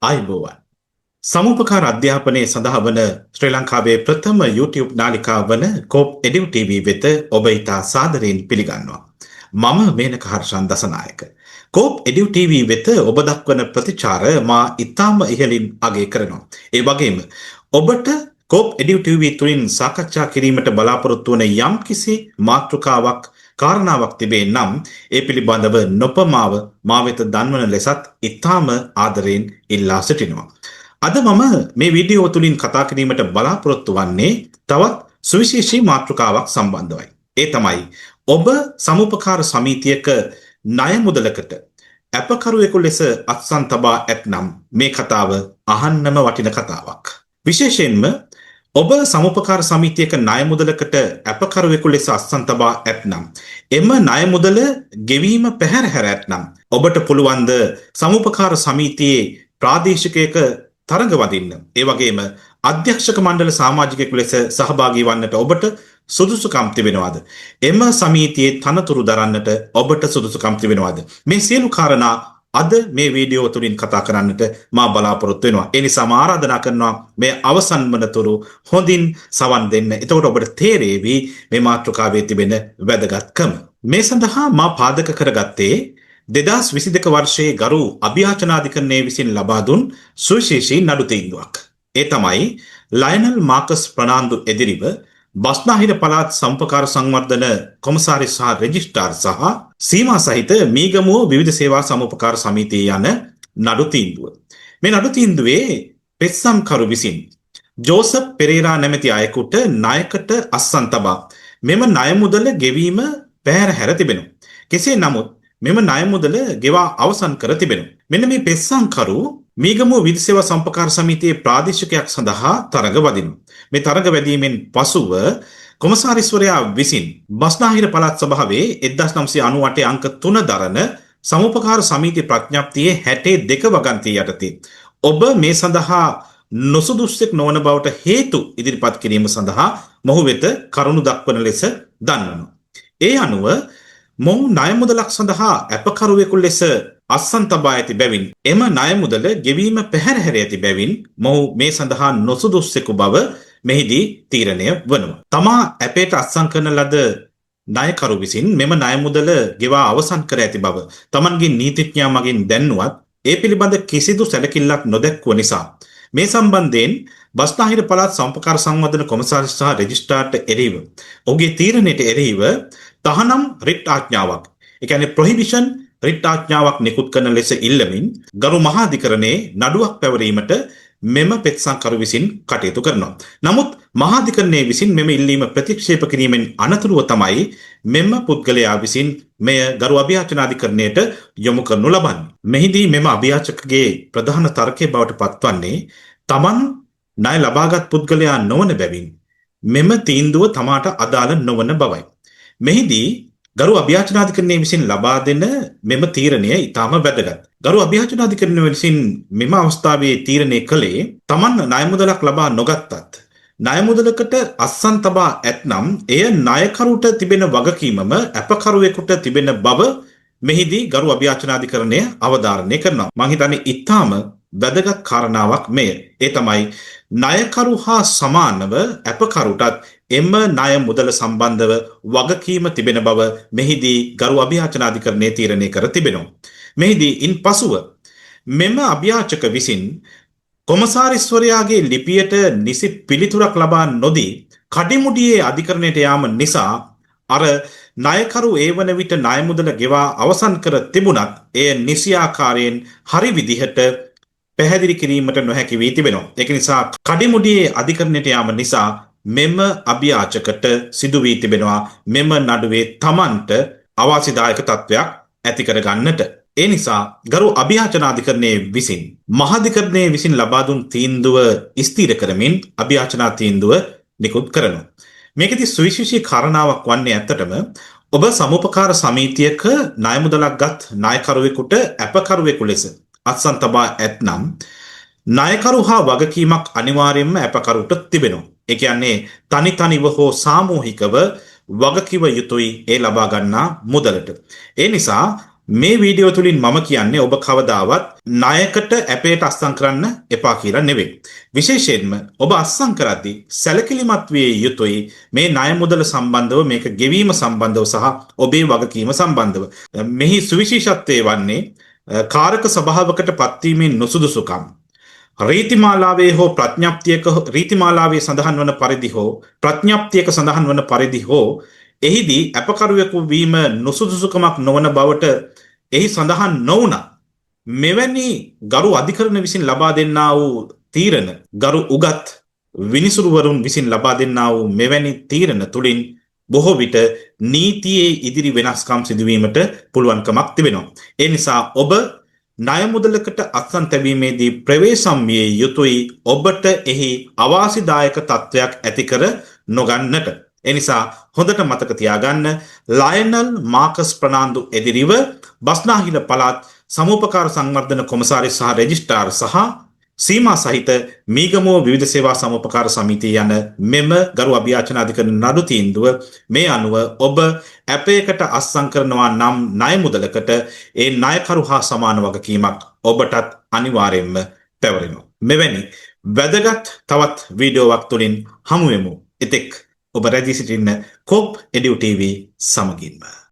ආයුබෝවන්. සමුපකාර අධ්‍යාපනයේ සඳහා වන ශ්‍රී ලංකාවේ ප්‍රථම YouTube නාලිකාව වන කෝප් එඩිව් TV වෙත ඔබ ඉතා සාදරයෙන් පිළිගන්නවා. මම මේනක හර්ෂන් දසනායක. කෝප් එඩිව් TV වෙත ඔබ දක්වන ප්‍රතිචාර මා ඉතාම ඉහළින් අගය කරනවා. ඒ වගේම ඔබට කෝප් එඩිව් TV තුලින් සාකච්ඡා කිරීමට බලාපොරොත්තු වන යම් කිසි මාතෘකාවක් කාරණාවක් තිබේ නම් ඒ පිළිබඳව නොපමාව මා වෙත දන්වන ලෙසත් ඉතාම ආදරයෙන් ඉල්ලා සිටිනවා. අද මම මේ වීඩියෝ තුලින් කතා කිරීමට බලාපොරොත්තු වන්නේ තවත් සුවිශේෂී මාතෘකාවක් සම්බන්ධවයි. ඒ තමයි ඔබ සමුපකාර සමිතියක ණය මුදලකට අපකරුවෙකු ලෙස අත්සන් තබා ඇතනම් මේ කතාව අහන්නම වටින කතාවක්. විශේෂයෙන්ම ඔබ සමුපකාර සමිතියක ණය මුදලකට අපකරුවෙකු ලෙස අත්සන් තබා ඇතනම් එම ණය මුදල ගෙවීම පැහැර හැර ඇතනම් ඔබට පුළුවන් ද සමුපකාර සමිතියේ ප්‍රාදේශිකයක තරඟ වදින්න. ඒ වගේම අධ්‍යක්ෂක මණ්ඩල සමාජිකයෙකු ලෙස සහභාගී වන්නට ඔබට සුදුසුකම් තිබෙනවද? එම සමිතියේ තනතුරු දරන්නට ඔබට සුදුසුකම් තිබෙනවද? මේ සියලු කාරණා අද මේ වීඩියෝ තුලින් කතා කරන්නට මා බලාපොරොත්තු වෙනවා. ඒ නිසා මා ආරාධනා කරනවා මේ අවසන් වනතුරු හොඳින් සවන් දෙන්න. එතකොට ඔබට තේරෙවි මේ මාතෘකාවේ තිබෙන වැදගත්කම. මේ සඳහා මා පාදක කරගත්තේ 2022 වර්ෂයේ ගරු අභියාචනාධිකරණයේ විසින් ලබා දුන් සුවිශේෂී නඩු තීන්දුවක්. ඒ තමයි ලයනල් මාකස් ප්‍රනාන්දු එදිරිව බස්නාහිර පළාත් සම්පකාර සංවර්ධන කොමසාරිස් සහ රෙජිස්ට්‍රාර් සහ සීමා සහිත මීගමුව විවිධ සේවා සමුපකාර සමිතිය යන නඩු තීන්දුව. මේ නඩු තීන්දුවේ පෙත්සම්කරු විසින් ජෝසප් පෙරේරා නැමැති අයෙකුට ණයකට අත්සන් තබා මෙම ණය මුදල ගෙවීම පැහැර හැර තිබෙනවා. කෙසේ නමුත් මෙම ණය මුදල ගෙවා අවසන් කර තිබෙනවා. මෙන්න මේ පෙත්සම්කරු මීගමුව විවිධ සේවා සම්පකාර සමිතියේ ප්‍රාදේශිකයක් සඳහා තරඟ වදිනවා. මේ තරඟ වැදීමෙන් පසුව කොමසාරිස්වරයා විසින් බස්නාහිර පළාත් සභාවේ 1998 අංක 3 දරන සමුපකාර සමිති ප්‍රඥප්තියේ 62 වගන්තිය යටතේ ඔබ මේ සඳහා නොසුදුස්සෙක් නොවන බවට හේතු ඉදිරිපත් කිරීම සඳහා මොහු වෙත කරුණු දක්වන ලෙස දන්වනවා. ඒ අනුව මොහු ණය මුදලක් සඳහා අපකරුවෙකු ලෙස අත්සන් තබා ඇති බැවින් එම ණය මුදල ගෙවීම පැහැර හැර ඇති බැවින් මොහු මේ සඳහා නොසුදුස්සෙකු බව මෙහිදී තීරණය වනවා. තමා අපේට අත්සන් කරන ලද ණයකරු විසින් මෙම ණය මුදල ගෙවා අවසන් කර ඇති බව තමන්ගේ නීතිඥයා මගින් දැන්නුවත් ඒ පිළිබඳ කිසිදු සැලකිල්ලක් නොදැක්වුව නිසා මේ සම්බන්ධයෙන් බස්නාහිර පළාත් සම්පකාර සංවර්ධන කොමසාරිස් සහ රෙජිස්ට්‍රාර්ට එරෙහිව ඔහුගේ තීරණයට එරෙහිව තහනම් රිට් ආඥාවක්, ඒ කියන්නේ ප්‍රොහිබිෂන් රිට් ආඥාවක් නිකුත් කරන ලෙස ඉල්ලමින් ගරු මහාධිකරණයේ නඩුවක් පැවරීමට මෙම පෙත්සම්කරු විසින් කටයුතු කරනවා. නමුත් මහාධිකරණයේ විසින් මෙම ඉල්ලීම ප්‍රතික්ෂේප කිරීමෙන් අනතුරුව තමයි මෙම පුද්ගලයා විසින් මෙය ගරු අභියාචනාධිකරණයට යොමු කරනු ලබන්නේ. මෙහිදී මෙම අභියාචකගේ ප්‍රධාන තර්කය බවට පත්වන්නේ තමන් ණය ලබාගත් පුද්ගලයා නොවන බැවින් මෙම තීන්දුව තමාට අදාළ නොවන බවයි. මෙහිදී ගරු අභියාචනාධිකරණය විසින් ලබා දෙන මෙම තීරණය ඉතාම වැදගත්. ගරු අභියාචනාධිකරණය විසින් මෙම අවස්ථාවේ තීරණය කළේ තමන් ණය මුදලක් ලබා නොගත්තත් ණය මුදලකට අත්සන් තබා ඇතනම් එය ණයකරුට තිබෙන වගකීමම අපකරුවෙකුට තිබෙන බව මෙහිදී ගරු අභියාචනාධිකරණය අවධාරණය කරනවා. මම හිතන්නේ ඉතාම වැදගත් කාරණාවක් මෙය. ඒ තමයි ණයකරු හා සමානව අපකරුටත් එම ණය මුදල සම්බන්ධව වගකීම තිබෙන බව මෙහිදී ගරු අභියාචනාධිකරණය තීරණය කර තිබෙනවා. මෙහිදී ඉන්පසුව මෙම අභියාචක විසින් කොමසාරිස්වරයාගේ ලිපියට නිසි පිළිතුරක් ලබා නොදී කඩිමුඩියේ අධිකරණයට යාම නිසා අර ණයකරු ඒ වන විට ණය මුදල ගෙවා අවසන් කර තිබුණත් එය නිසි ආකාරයෙන් හරි විදිහට පැහැදිලි කිරීමට නොහැකි වී තිබෙනවා. ඒක නිසා කඩිමුඩියේ අධිකරණයට යාම නිසා මෙම අභියාචකට සිදු වී තිබෙනවා මෙම නඩුවේ තමන්ට අවාසිදායක තත්වයක් ඇති කර ගන්නට. ඒ නිසා ගරු අභියාචනාධිකරණයේ විසින් මහාධිකරණයේ විසින් ලබා දුන් තීන්දුව ස්ථිර කරමින් අභියාචනා තීන්දුව නිකුත් කරනවා. මේකෙදි සුවිශේෂී කාරණාවක් වන්නේ ඇත්තටම ඔබ සමුපකාර සමිතියක ණය මුදලක් ගත් ණයකරුවෙකුට අපකරුවෙකු ලෙස අත්සන් තබා ඇතනම් ණයකරු හා වගකීමක් අනිවාර්යයෙන්ම අපකරුට තිබෙනවා. ඒ කියන්නේ තනිව හෝ සාමූහිකව වගකිව යුතුයි ඒ ලබා ගන්නා මුදලට. ඒ නිසා මේ වීඩියෝ තුලින් මම කියන්නේ ඔබ කවදාවත් ණයකට ඇපේට අස්සම් කරන්න එපා කියලා නෙවෙයි. විශේෂයෙන්ම ඔබ අස්සම් කරද්දී සැලකිලිමත් විය යුතුයි මේ ණය මුදල සම්බන්ධව මේක ගෙවීම සම්බන්ධව සහ ඔබේ වගකීම සම්බන්ධව. මෙහි සුවිශේෂත්වය වන්නේ කාරක සභාවකට පත්වීමේ නුසුදුසුකම්. රීතිමාලාවේ හෝ ප්‍රඥප්තියක රීතිමාලාවේ සඳහන් වන පරිදි හෝ ප්‍රඥප්තියක සඳහන් වන පරිදි හෝ එහිදී අපකරුවෙකු වීම නුසුදුසුකමක් නොවන බවට එහි සඳහන් නොවුණා. මෙවැනි ගරු අධිකරණ විසින් ලබා දෙන්නා වූ තීරණ ගරු උගත් විනිසුරුවරුන් විසින් ලබා දෙන්නා වූ මෙවැනි තීරණ තුලින් බොහෝ විට නීතියේ ඉදිරි වෙනස්කම් සිදුවීමට පුළුවන්කමක් තිබෙනවා. ඒ නිසා ඔබ ණය මුදලකට අත්සන් තැබීමේදී ප්‍රවේශම් විය යුතුයි ඔබට එහි අවාසිදායක තත්ත්වයක් ඇති කර නොගන්නට. එනිසා හොඳට මතක තියාගන්න ලයනල් මාකස් ප්‍රනාන්දු එදිරිව බස්නාහිල පළාත් සමූපකාර සංවර්ධන කොමසාරිස් සහ රෙජිස්ට්‍රාර් සහ සීමා සහිත මීගමුව විවිධ සේවා සමූපකාර සමිතිය යන මෙම ගරු අභියාචන අධිකරණ නඩු තීන්දුව මේ අනුව ඔබ ඇපයකට අත්සන් කරනවා නම් ණය මුදලකට ඒ ණයකරු හා සමාන වගකීමක් ඔබටත් අනිවාර්යයෙන්ම පැවරෙනවා. මෙවැනි වැදගත් තවත් වීඩියෝවක් තුලින් හමු වෙමු. එතෙක් ඔබ රැඳී සිටින්න කොප් එඩියු ටීවී සමගින්ම